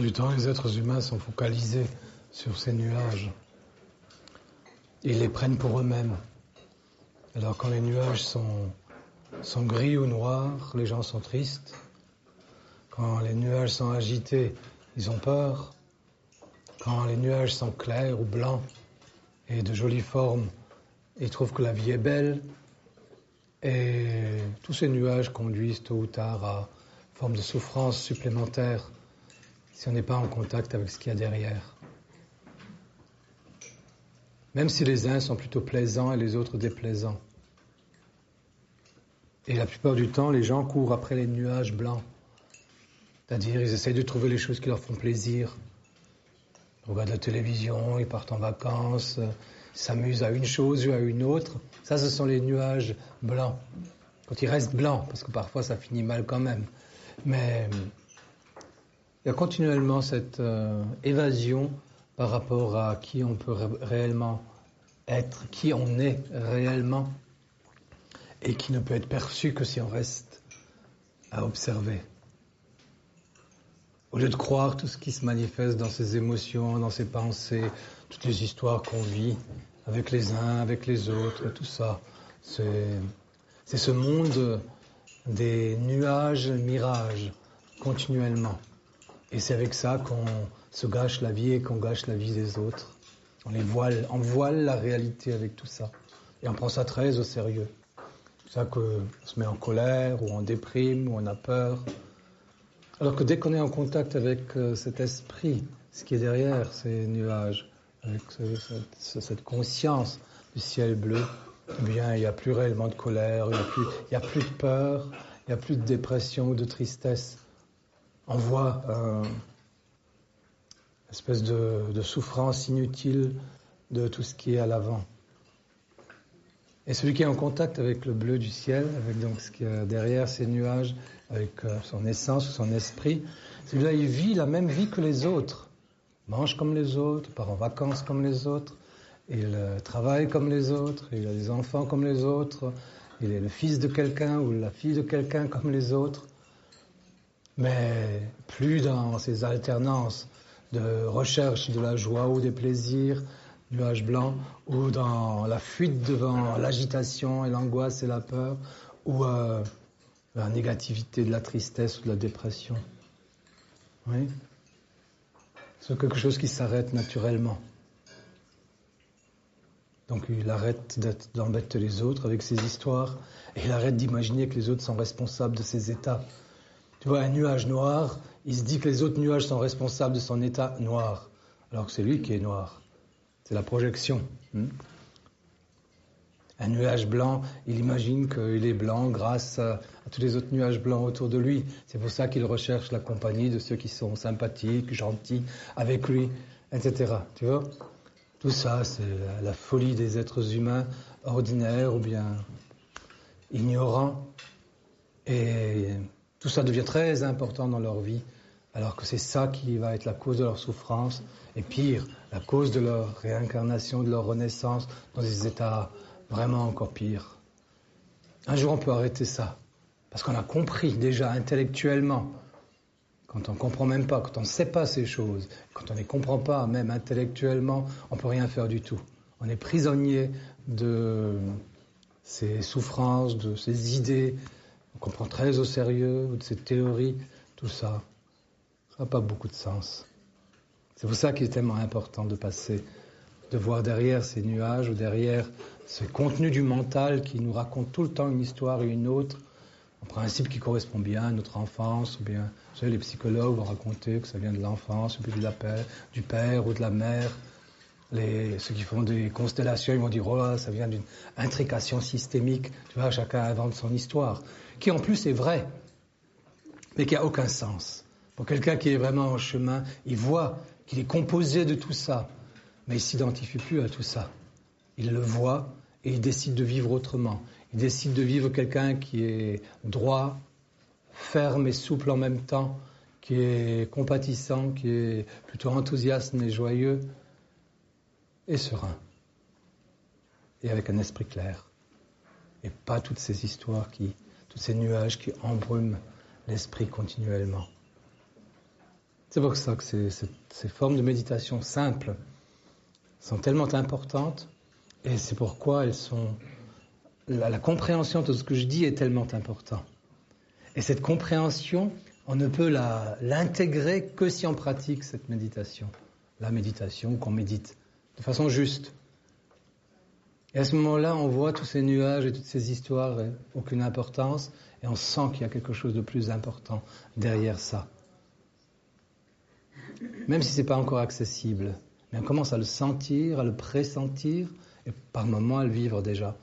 du temps, les êtres humains sont focalisés sur ces nuages. Ils les prennent pour eux-mêmes. Alors quand les nuages sont gris ou noirs, les gens sont tristes. Quand les nuages sont agités, ils ont peur. Quand les nuages sont clairs ou blancs et de jolies formes, ils trouvent que la vie est belle. Et tous ces nuages conduisent tôt ou tard à une forme de souffrance supplémentaire si on n'est pas en contact avec ce qu'il y a derrière. Même si les uns sont plutôt plaisants et les autres déplaisants. Et la plupart du temps, les gens courent après les nuages blancs. C'est-à-dire, ils essayent de trouver les choses qui leur font plaisir. Ils regardent la télévision, ils partent en vacances, ils s'amusent à une chose ou à une autre. Ça, ce sont les nuages blancs. Quand ils restent blancs, parce que parfois ça finit mal quand même. Mais il y a continuellement cette évasion par rapport à qui on peut réellement être, qui on est réellement, et qui ne peut être perçu que si on reste à observer. Au lieu de croire tout ce qui se manifeste dans ses émotions, dans ses pensées, toutes les histoires qu'on vit avec les uns, avec les autres, tout ça, c'est ce monde des nuages, mirages, continuellement. Et c'est avec ça qu'on se gâche la vie et qu'on gâche la vie des autres. On voile la réalité avec tout ça. Et on prend ça très au sérieux. C'est ça qu'on se met en colère, ou en déprime, ou on a peur. Alors que dès qu'on est en contact avec cet esprit, ce qui est derrière ces nuages, avec cette conscience du ciel bleu, eh bien, il n'y a plus réellement de colère, il n'y a plus de peur, il n'y a plus de dépression ou de tristesse. On voit une espèce de souffrance inutile de tout ce qui est à l'avant. Et celui qui est en contact avec le bleu du ciel, avec donc ce qu'il y a derrière ces nuages, avec son essence, son esprit, celui-là, il vit la même vie que les autres. Il mange comme les autres, il part en vacances comme les autres, il travaille comme les autres, il a des enfants comme les autres, il est le fils de quelqu'un ou la fille de quelqu'un comme les autres. Mais plus dans ces alternances de recherche de la joie ou des plaisirs, nuages blancs, ou dans la fuite devant l'agitation et l'angoisse et la peur, ou la négativité de la tristesse ou de la dépression. Oui. C'est quelque chose qui s'arrête naturellement. Donc il arrête d'embêter les autres avec ses histoires, et il arrête d'imaginer que les autres sont responsables de ses états. Tu vois, un nuage noir, il se dit que les autres nuages sont responsables de son état noir, alors que c'est lui qui est noir. C'est la projection. Un nuage blanc, il imagine qu'il est blanc grâce à tous les autres nuages blancs autour de lui. C'est pour ça qu'il recherche la compagnie de ceux qui sont sympathiques, gentils avec lui, etc. Tu vois ? Tout ça, c'est la folie des êtres humains ordinaires ou bien ignorants. Et tout ça devient très important dans leur vie, alors que c'est ça qui va être la cause de leur souffrance, et pire, la cause de leur réincarnation, de leur renaissance, dans des états vraiment encore pires. Un jour, on peut arrêter ça, parce qu'on a compris déjà intellectuellement, quand on ne comprend même pas, quand on ne sait pas ces choses, quand on ne les comprend pas, même intellectuellement, on ne peut rien faire du tout. On est prisonnier de ces souffrances, de ces idées, on comprend très au sérieux, de ces théories, tout ça. Ça n'a pas beaucoup de sens. C'est pour ça qu'il est tellement important de passer, de voir derrière ces nuages ou derrière ce contenu du mental qui nous raconte tout le temps une histoire et une autre, en principe qui correspond bien à notre enfance, ou bien, vous savez, les psychologues vont raconter que ça vient de l'enfance, ou bien du père ou de la mère. Ceux qui font des constellations, ils vont dire, oh là, ça vient d'une intrication systémique. Tu vois, chacun invente son histoire, qui en plus est vraie, mais qui n'a aucun sens. Pour quelqu'un qui est vraiment en chemin, il voit qu'il est composé de tout ça, mais il ne s'identifie plus à tout ça. Il le voit et il décide de vivre autrement. Il décide de vivre quelqu'un qui est droit, ferme et souple en même temps, qui est compatissant, qui est plutôt enthousiaste et joyeux, et serein, et avec un esprit clair, et pas toutes ces histoires tous ces nuages qui embrument l'esprit continuellement. C'est pour ça que ces formes de méditation simples sont tellement importantes, et c'est pourquoi la compréhension de ce que je dis est tellement importante. Et cette compréhension, on ne peut l'intégrer que si on pratique cette méditation. La méditation qu'on médite de façon juste. Et à ce moment-là, on voit tous ces nuages et toutes ces histoires, aucune importance, et on sent qu'il y a quelque chose de plus important derrière ça. Même si ce n'est pas encore accessible, mais on commence à le sentir, à le pressentir, et par moments à le vivre déjà.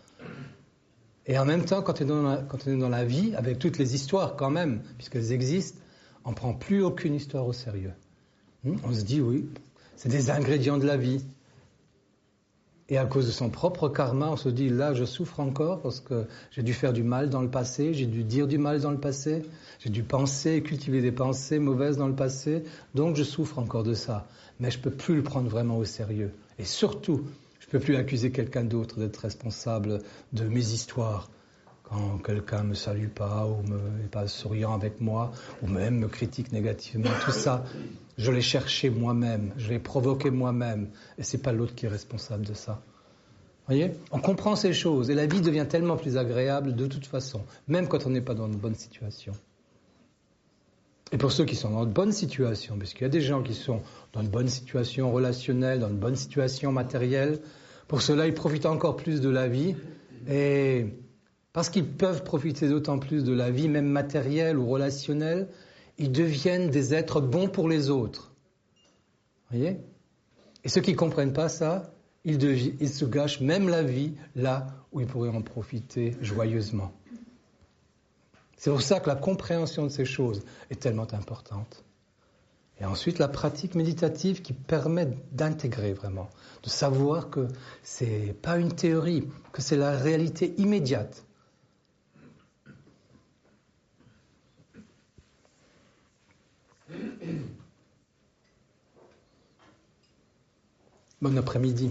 Et en même temps, quand on est dans la vie, avec toutes les histoires quand même, puisqu'elles existent, on ne prend plus aucune histoire au sérieux. On se dit, oui, c'est des ingrédients de la vie. Et à cause de son propre karma, on se dit, là, je souffre encore parce que j'ai dû faire du mal dans le passé, j'ai dû dire du mal dans le passé, j'ai dû penser et cultiver des pensées mauvaises dans le passé, donc je souffre encore de ça. Mais je ne peux plus le prendre vraiment au sérieux. Et surtout, je ne peux plus accuser quelqu'un d'autre d'être responsable de mes histoires. Quand quelqu'un ne me salue pas ou n'est pas souriant avec moi, ou même me critique négativement, tout ça, je l'ai cherché moi-même, je l'ai provoqué moi-même, et c'est pas l'autre qui est responsable de ça. Voyez ? On comprend ces choses, et la vie devient tellement plus agréable de toute façon, même quand on n'est pas dans une bonne situation. Et pour ceux qui sont dans une bonne situation, parce qu'il y a des gens qui sont dans une bonne situation relationnelle, dans une bonne situation matérielle, pour ceux-là, ils profitent encore plus de la vie, et parce qu'ils peuvent profiter d'autant plus de la vie, même matérielle ou relationnelle, ils deviennent des êtres bons pour les autres. Voyez ? Et ceux qui ne comprennent pas ça, ils se gâchent même la vie là où ils pourraient en profiter joyeusement. C'est pour ça que la compréhension de ces choses est tellement importante. Et ensuite, la pratique méditative qui permet d'intégrer vraiment, de savoir que ce n'est pas une théorie, que c'est la réalité immédiate. Bon après-midi.